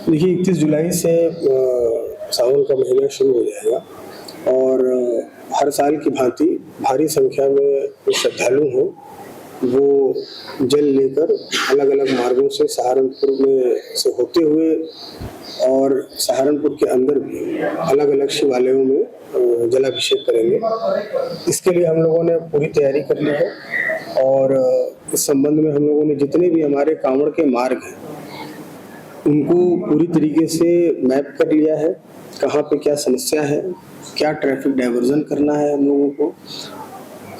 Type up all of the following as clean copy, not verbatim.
देखिए 31 जुलाई से सावन का महीना शुरू हो जाएगा और हर साल की भांति भारी संख्या में जो श्रद्धालु हैं वो जल लेकर अलग अलग मार्गों से सहारनपुर में से होते हुए और सहारनपुर के अंदर भी अलग अलग शिवालयों में जलाभिषेक करेंगे। इसके लिए हम लोगों ने पूरी तैयारी कर ली है और इस संबंध में हम लोगों ने जितने भी हमारे कांवड़ के मार्ग हैं उनको पूरी तरीके से मैप कर लिया है। कहाँ पे क्या समस्या है, क्या ट्रैफिक डाइवर्जन करना है हम लोगों को।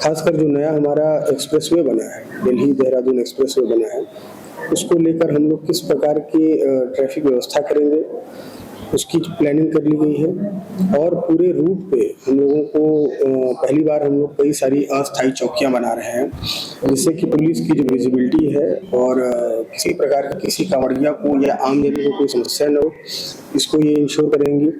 खासकर जो नया हमारा एक्सप्रेसवे बना है, दिल्ली देहरादून एक्सप्रेसवे बना है, उसको लेकर हम लोग किस प्रकार की ट्रैफिक व्यवस्था करेंगे उसकी प्लानिंग कर ली गई है। और पूरे रूट पे हम लोगों को पहली बार हम लोग कई सारी अस्थायी चौकियां बना रहे हैं जिससे कि पुलिस की जो विजिबिलिटी है और किसी प्रकार की किसी कांवड़िया को या आम जन को कोई समस्या न हो, इसको ये इंश्योर करेंगे।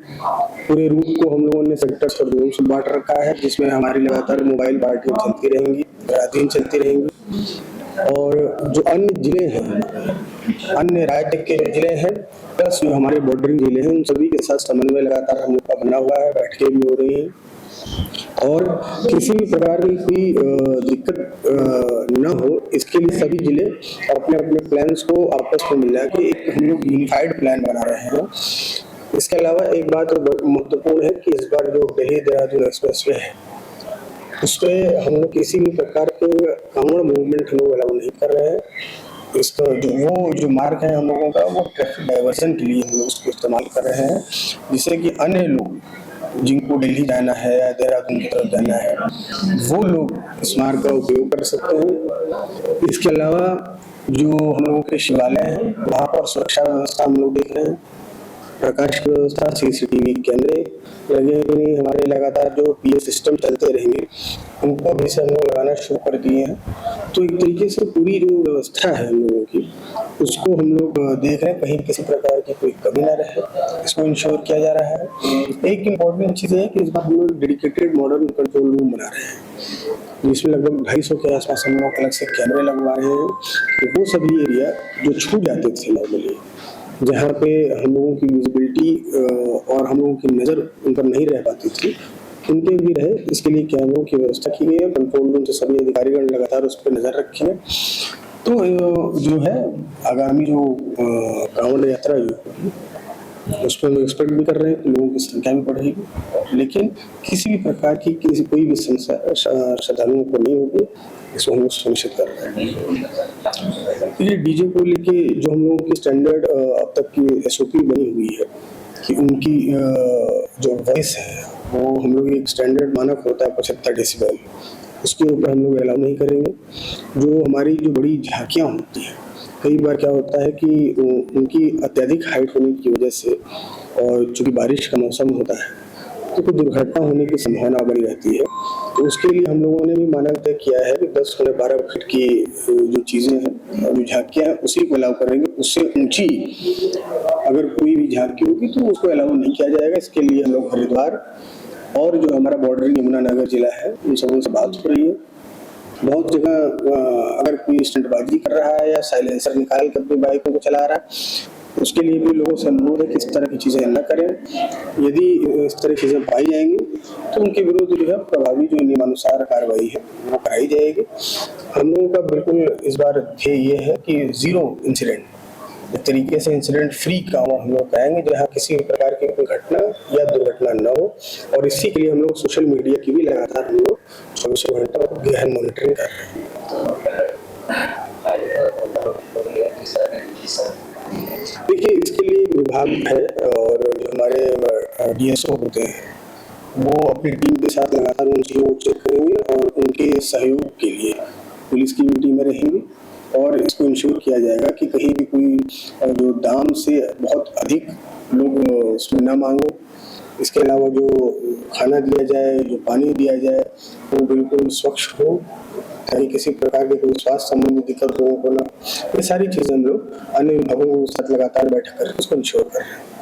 पूरे रूट को हम लोगों ने सेक्टर्स और जोन से बांट रखा है जिसमें हमारी लगातार मोबाइल पार्टियां चलती रहेंगी, रात दिन चलती रहेंगी। और जो अन्य जिले हैं, अन्य राज्य के जिले हैं प्लस जो हमारे बॉर्डरिंग जिले हैं, उन सभी के साथ समन्वय लगातार हम लोग का बना हुआ है, बैठकें भी हो रही हैं और किसी भी प्रकार की कोई दिक्कत न हो इसके लिए सभी जिले अपने अपने प्लान्स को आपस में मिला के एक हम लोग यूनिफाइड प्लान बना रहे हैं। इसके अलावा एक बात महत्वपूर्ण है कि इस बार जो दिल्ली देहरादून एक्सप्रेसवे है उस पर हम लोग किसी भी प्रकार के कांवड़ मूवमेंट हम लोग अलाउ नहीं कर रहे हैं। इसका जो मार्ग है हम लोगों का वो ट्रैफिक डाइवर्जन के लिए हम लोग उसको इस्तेमाल कर रहे हैं जिससे कि अन्य लोग जिनको दिल्ली जाना है या देहरादून की तरफ जाना है वो लोग इस मार्ग का उपयोग कर सकते हैं। इसके अलावा जो हम लोगों के शिवालय हैं वहाँ पर सुरक्षा व्यवस्था हम लोग देख रहे हैं, प्रकाश की व्यवस्था, CCTV कैमरे लगे हुए, हमारे लगातार जो PA सिस्टम चलते रहेंगे उनको भी से हम लोग लगाना शुरू कर दिए हैं। तो एक तरीके से पूरी जो व्यवस्था है हम लोगों की उसको हम लोग देख रहे हैं, कहीं किसी प्रकार की कोई कमी ना रहे, इसको इंश्योर किया जा रहा है। एक इम्पोर्टेंट चीज़ है कि इस बार हम लोग डेडिकेटेड मॉडर्न कंट्रोल रूम बना रहे हैं जिसमें लगभग 250 के आसपास हम लोग अलग से कैमरे लगवा रहे हैं। तो वो सभी एरिया जो छूट जाते थे नॉर्मली, जहाँ पे हम लोगों की विजिबिलिटी और हम लोगों की नज़र उन पर नहीं रह पाती थी, उनके भी रहे, इसके लिए कैमरों की व्यवस्था की गई है। कंट्रोल रूम से सभी अधिकारीगण लगातार उस पर नज़र रखेंगे। तो जो है आगामी जो कांवड़ यात्रा जो उस पर हम एक्सपेक्ट भी कर रहे हैं कि लोगों की संख्या भी बढ़ेगी, लेकिन किसी भी प्रकार की कोई भी समस्या श्रद्धालुओं को नहीं होगी, इसको हम लोग सुनिश्चित कर रहे हैं। ये डीजे को लेके जो हम लोगों की स्टैंडर्ड अब तक की SOP बनी हुई है कि उनकी जो वॉइस है वो हम लोग एक स्टैंडर्ड मानक होता है 75 डेसिबल, उसके ऊपर हम लोग अलाउ नहीं करेंगे। जो हमारी जो बड़ी झांकियाँ होती हैं, कई बार क्या होता है कि उनकी अत्यधिक हाइट होने की वजह से और चूँकि बारिश का मौसम होता है तो कोई दुर्घटना होने की संभावना बनी रहती है। तो उसके लिए हम लोगों ने भी मानक तय किया है कि 10 से 12 फीट की जो चीज़ें हैं, जो झांकियाँ हैं उसी को अलाउ करेंगे। उससे ऊंची अगर कोई भी झांकी होगी तो उसको अलाउ नहीं किया जाएगा। इसके लिए हम लोग हरिद्वार और जो हमारा बॉर्डरिंग यमुनानगर जिला है उन सबों से बात हो रही है। बहुत जगह अगर कोई स्टंटबाजी कर रहा है या साइलेंसर निकाल कर अपनी बाइकों को चला रहा है उसके लिए भी लोगों से अनुरोध है कि इस तरह की चीज़ें न करें। यदि इस तरह की चीज़ें पाई जाएंगी तो उनके विरुद्ध जो है प्रभावी जो नियमानुसार कार्रवाई है वो कराई जाएगी। हम लोगों का बिल्कुल इस बार ध्येय ये है कि 0 इंसिडेंट, एक तरीके से इंसिडेंट फ्री कांवड़ हम लोग कराएंगे जहाँ किसी भी प्रकार की कोई घटना या दुर्घटना न हो। और इसी के लिए हम लोग सोशल मीडिया की भी लगातार हम लोग 24 घंटा गहन मॉनिटरिंग कर रहे हैं। देखिए इसके लिए विभाग है और जो हमारे DSO होते हैं वो अपनी टीम के साथ लगातार उन चीज़ों को चेक करेंगे और उनके सहयोग के लिए पुलिस की भी टीमें रहेंगी और इसको इंश्योर किया जाएगा कि कहीं भी कोई जो दाम से बहुत अधिक लोग उसमें ना मांगे। इसके अलावा जो खाना दिया जाए, जो पानी दिया जाए वो बिल्कुल स्वच्छ हो ताकि किसी प्रकार के कोई स्वास्थ्य संबंधी दिक्कत लोगों को ना। ये सारी चीज़ें हम लोग अन्य विभागों के साथ लगातार बैठक करके उसको इंश्योर कर रहे हैं।